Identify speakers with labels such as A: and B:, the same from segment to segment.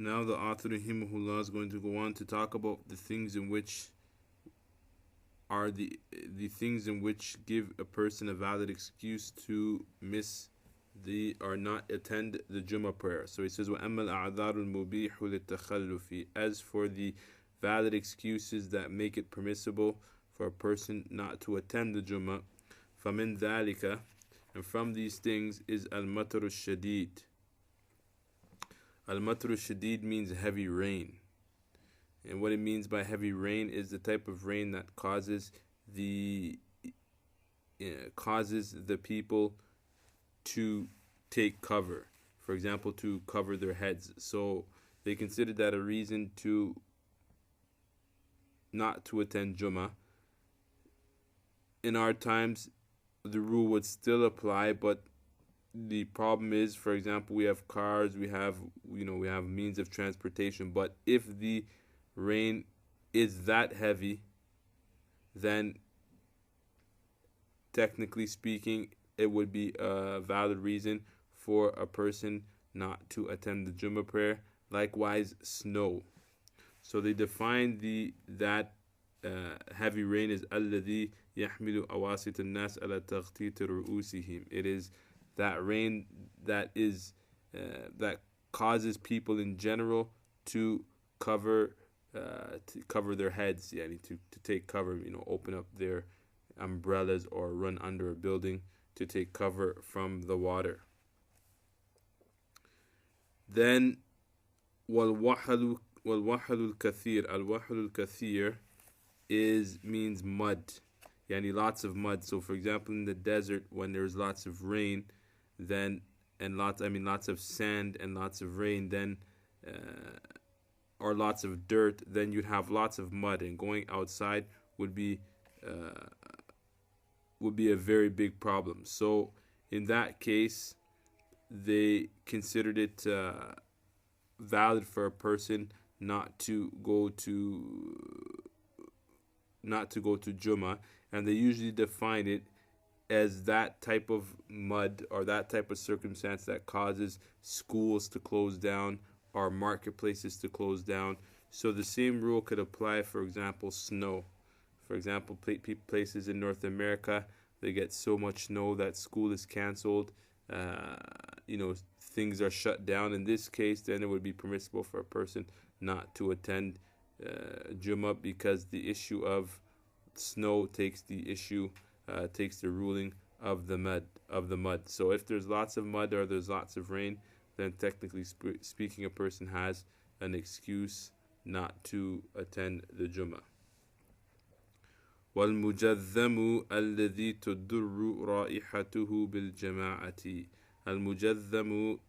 A: Now the author rahimahullah is going to go on to talk about the things in which are the things in which give a person a valid excuse to miss the or not attend the Jummah prayer. So he says, وَأَمَّا الْأَعْذَارُ الْمُبِيحُ لِلتَّخَلُّفِ, as for the valid excuses that make it permissible for a person not to attend the Jummah, فَمِن ذَلِكَ, and from these things is al-matru shadid. Al-matru shadid means heavy rain. And what it means by heavy rain is the type of rain that causes the people to take cover. For example, to cover their heads. So they consider that a reason to not to attend Jummah. In our times, the rule would still apply, but the problem is, for example, we have cars, we have means of transportation, but if the rain is that heavy, then technically speaking, it would be a valid reason for a person not to attend the Jummah prayer. Likewise, snow. So they define that heavy rain is الذي يحمل أواسط الناس على تغطية رؤوسهم. It is that rain that causes people in general to cover their heads, to take cover, open up their umbrellas or run under a building to take cover from the water. Then والوحل الكثير. الوحل الكثير means mud, lots of mud. So for example, in the desert, when there's lots of rain, then lots of sand and lots of rain, then or lots of dirt, then you'd have lots of mud, and going outside would be a very big problem. So in that case, they considered it valid for a person not to go to Jummah, and they usually define it as that type of mud or that type of circumstance that causes schools to close down or marketplaces to close down. So the same rule could apply, for example, snow. For example, places in North America, they get so much snow that school is canceled. Things are shut down. In this case, then it would be permissible for a person not to attend Jummah, because the issue of snow takes the ruling of the mud. So if there's lots of mud or there's lots of rain, then technically speaking, a person has an excuse not to attend the Jummah. وَالْمُجَذَّمُ الَّذِي تُضُرُّ رَائِحَتُهُ بِالْجَمَاعَةِ. Al-Mujadhamu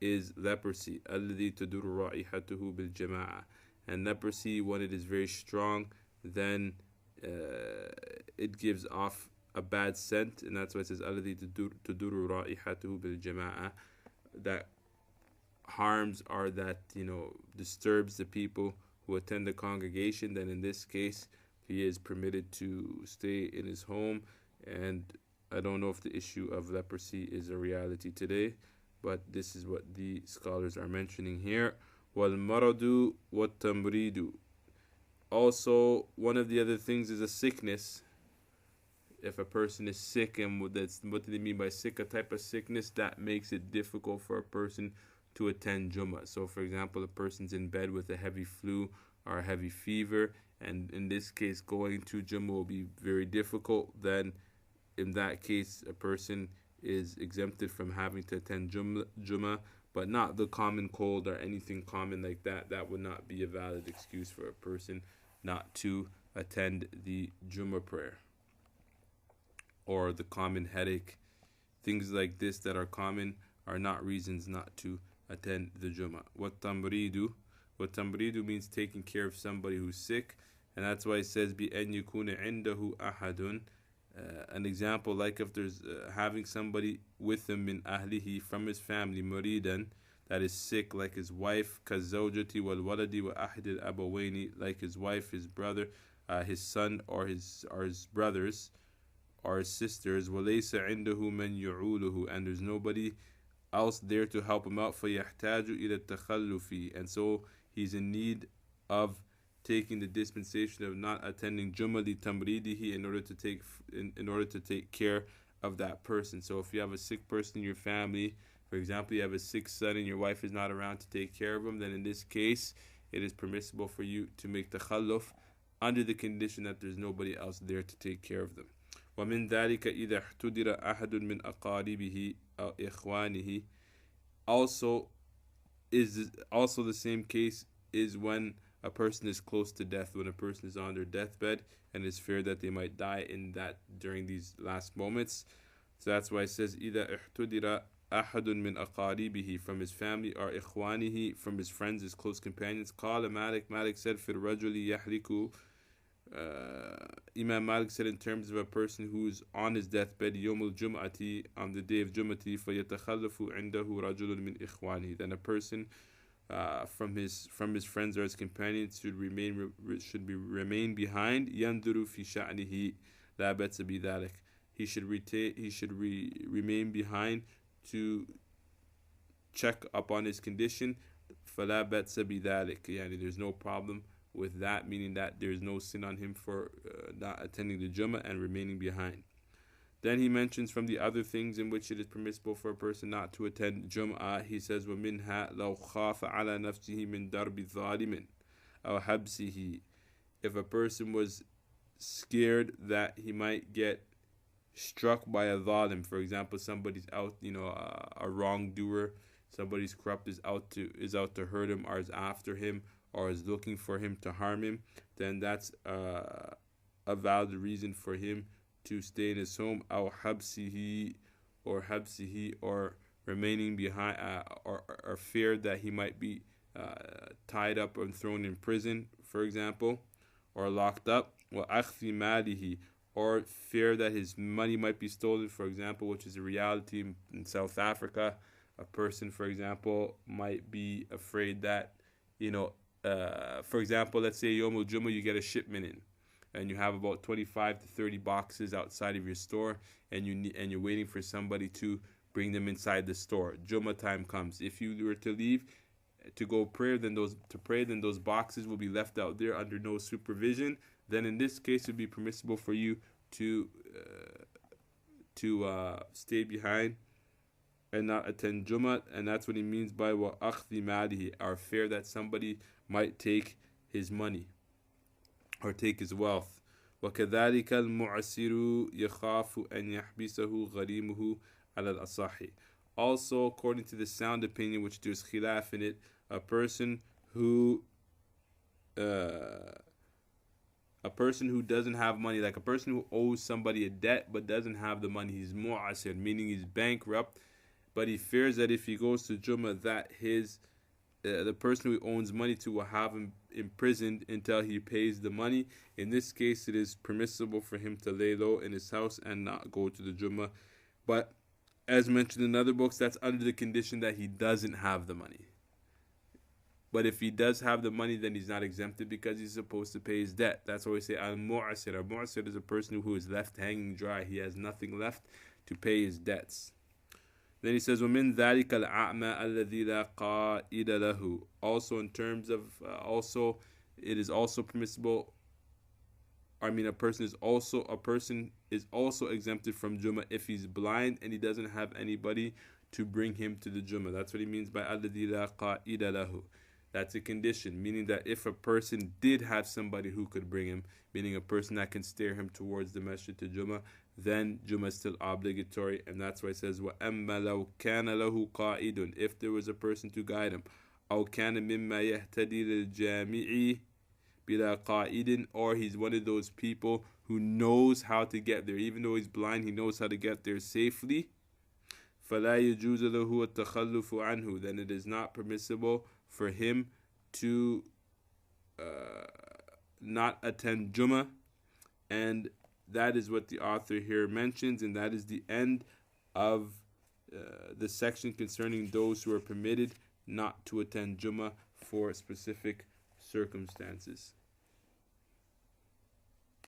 A: is leprosy. الَّذِي تُضُرُّ رَائِحَتُهُ بِالْجَمَاعَةِ. And leprosy, when it is very strong, then it gives off a bad scent, and that's why it says الَّذِي تُضُرُّ رَائِحَتُهُ بِالْجَمَاعَةِ. That harms or that disturbs the people who attend the congregation. Then in this case, he is permitted to stay in his home. And I don't know if the issue of leprosy is a reality today, but this is what the scholars are mentioning here. وَالْمَرَضُ وَالتَّمْرِيدُ. Also, one of the other things is a sickness. If a person is sick, and what do they mean by sick? A type of sickness that makes it difficult for a person to attend Jummah. So for example, a person's in bed with a heavy flu or a heavy fever, and in this case going to Jummah will be very difficult. Then in that case, a person is exempted from having to attend Jummah, but not the common cold or anything common like that. That would not be a valid excuse for a person not to attend the Jummah prayer. Or the common headache, things like this that are common are not reasons not to attend the Jummah. وَالتَّمْرِيدُ means taking care of somebody who's sick, and that's why it says بِأَنْ يَكُونَ عِنْدَهُ أَحَدٌ. An example, like if there's having somebody with him min ahlihi, from his family, muridan, that is sick, like his wife, كَالزَّوْجَةِ وَالْوَلَدِ وَأَحْدِ الْأَبَوَيْنِ, like his wife, his brother, his son, or his brothers or his sisters. وَلَيْسَ عِنْدَهُ مَنْ يُعُولُهُ, and there's nobody else there to help him out. فَيَحْتَاجُ إِلَى التَّخَلُّفِ, and so he's in need of taking the dispensation of not attending Jummah litamridihi, in order to take care of that person. So if you have a sick person in your family, for example, you have a sick son and your wife is not around to take care of him, then in this case, it is permissible for you to make takhalluf under the condition that there's nobody else there to take care of them. وَمِن ذَلِكَ إِذَا احْتُدِرَ أَحَدٌ مِنْ أَقَارِبِهِ أَوْ إِخْوَانِهِ. Also the same case is when a person is close to death, when a person is on their deathbed and is feared that they might die during these last moments. So that's why it says إِذَا احْتُدِرَ أَحَدٌ مِنْ أَقَارِبِهِ, from his family, or إِخْوَانِهِ, from his friends, his close companions. قال Malik said, فِي الرَّجُلِ يَحْلِكُ. Imam Malik said, in terms of a person who's on his deathbed, يوم الجمعة, on the day of Jum'ati, فَيَتَخَلَّفُ عِنْدَهُ رَجُلٌ مِنْ إِخْوَانِهِ, then a person from his friends or his companions should remain behind. يَنْظُرُ فِي شَأْنِهِ لَا بَأْسَ بِذَلِكَ, he should remain behind to check up on his condition. فَلَا بَأْسَ بِذَلِكَ, yani there's no problem with that, meaning that there's no sin on him for not attending the Jummah and remaining behind. Then he mentions from the other things in which it is permissible for a person not to attend Jum'ah. He says, وَمِنْهَا لَوْ خَافَ عَلَى نَفْسِهِ مِنْ دَرْبِ ظَالِمٍ أَوْ حَبْسِهِ. If a person was scared that he might get struck by a zalim, for example, somebody's out, a wrongdoer, somebody's corrupt is out to hurt him, or is after him, or is looking for him to harm him, then that's a valid reason for him to stay in his home. Aw habsihi, or remaining behind, or feared that he might be tied up and thrown in prison, for example, or locked up. Wa akhfi malihi, or fear that his money might be stolen, for example, which is a reality in South Africa. A person, for example, might be afraid that, for example, let's say Yom al-Jummah, you get a shipment in, and you have about 25 to 30 boxes outside of your store, and you're waiting for somebody to bring them inside the store. Jummah time comes. If you were to leave to go pray, then those boxes will be left out there under no supervision. Then in this case, it would be permissible for you to stay behind and not attend Jummah, and that's what he means by wa akhdi malihi, or fear that somebody might take his money or take his wealth. وَكَذَلِكَ الْمُعْسِرُ يَخَافُ أَنْ يَحْبِسَهُ غَرِيمُهُ عَلَى الْأَصَحِّ. Also, according to the sound opinion, which there's khilaf in it, a person who doesn't have money, like a person who owes somebody a debt but doesn't have the money, he's mu'asir, meaning he's bankrupt, but he fears that if he goes to Jummah, that the person who owns money to will have him imprisoned until he pays the money. In this case, it is permissible for him to lay low in his house and not go to the Jummah. But as mentioned in other books, that's under the condition that he doesn't have the money. But if he does have the money, then he's not exempted because he's supposed to pay his debt. That's why we say al-mu'asir. Al-mu'asir is a person who is left hanging dry. He has nothing left to pay his debts. Then he says, وَمِن ذَلِكَ الْأَعْمَى الَّذِي لَا قَائِدَ لَهُ. Also, in terms of, it is also permissible. A person is also exempted from Jummah if he's blind and he doesn't have anybody to bring him to the Jummah. That's what he means by الَّذِي لَا قَائِدَ لَهُ. That's a condition, meaning that if a person did have somebody who could bring him, meaning a person that can steer him towards the masjid to Jummah, then Jummah is still obligatory, and that's why it says وَأَمَّا لَوْ كَانَ لَهُ قَائِدٌ, if there was a person to guide him, أَوْ كَانَ مِمَّا يَهْتَدِي لِلْجَامِعِ بِلَا قَائِدٍ, or he's one of those people who knows how to get there, even though he's blind, he knows how to get there safely. فَلَا يَجُوزُ لَهُ التَّخَلُّفُ عَنْهُ, then it is not permissible for him to not attend Jummah. And that is what the author here mentions, and that is the end of the section concerning those who are permitted not to attend Jummah for specific circumstances.